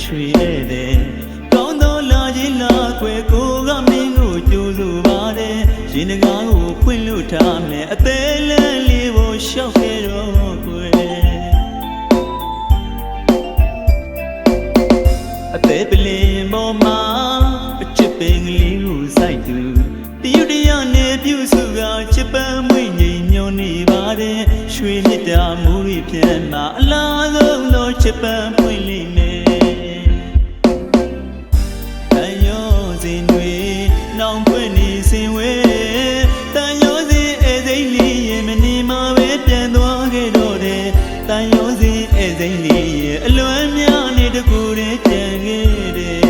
ရွှေတဲ့ကောင်းသောလာကြီးလာခွဲကိုကမင်းကိုကြိုးလိုပါတယ်ရင်ငါးကိုဖွင့်လို့ထားမယ်အသေးလန်းလေးကိုရှောက်ခဲ့တော့ကွယ်အသေးပလင်ပေါ်မှာအချစ်ပင်ကလေးကိုစိုက်သူတရုတ်တရားနဲ့ပြုစုကချစ်ပန်းမွေ့ငိမ်ညွန်နေပါတယ်ရွှေမြတ်တာမူရီပြန်မှာအလားဆုံးသောချစ်ပန်းပွင့်လိမ့်မယ်တန်ရောစဉ်တွေနောင်ပွင့်နေစဉ်ဝဲတန်ရောစဉ်ဧစိမ့်လေးရဲ့မနေမှာပဲပြန်သွားခဲ့တော့တယ်တန်ရောစဉ်ဧစိမ့်လေးရဲ့အလွမ်းများနေတကူတည်းကြံခဲ့တယ်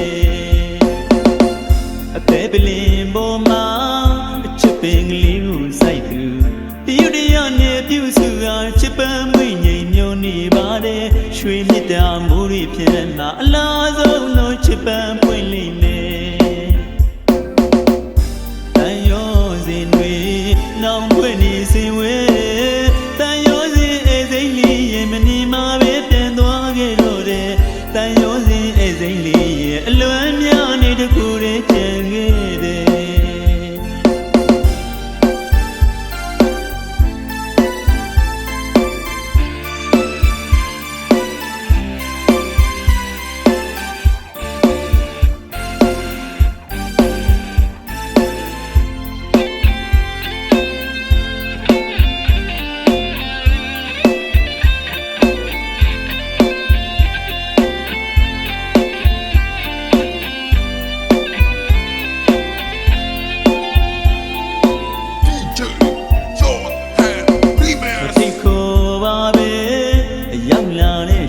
အသေးပလင်ပေါ်မှာအချစ်ပင်ကလေးကိုစိုက်သူတရုတ်တရားနဲ့ပြုစုကချစ်ပန်းမွေ့ငိမ်ညွန်နေပါတယ်ရွှေမြတ်တာမူရီပြန်မှာအလားဆုံးသောချစ်ပန်းပွင့်လိမ့်မယ်တန်ရောစဉ်တွေနောင်ပွင့်နေစဉ်ဝဲတန်ရောစဉ်ဧစိမ့်လေးရဲ့မနေမှာပဲပြန်သွားခဲ့တော့တယ်တန်ရောစဉ်ဧစိမ့်လေးရဲ့အလွမ်းများနေတကူတည်းကြံခဲ့တယ်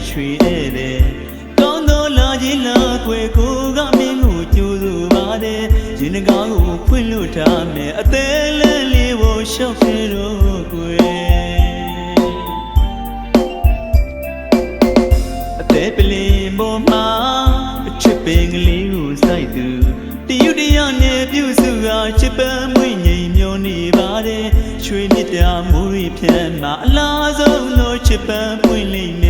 ရွှေတဲ့ကောင်းသောလာကြီးလာခွဲကိုကမင်းကိုကြိုးလိုပါတယ်ရင်ငါးကိုဖွင့်လို့ထားမယ်အသေးလန်းလေးကိုရှောက်ခဲ့တော့ကွယ်အသေးပလင်ပေါ်မှာအချစ်ပင်ကလေးကိုစိုက်သူတရုတ်တရားနဲ့ပြုစုကချစ်ပန်းမွေ့ငိမ်မျောနေပါတယ်ရွှေမြတ်တာမူရီပြန်မှာအလားဆုံးသောချစ်ပန်းပွင့်လိမ့်မယ်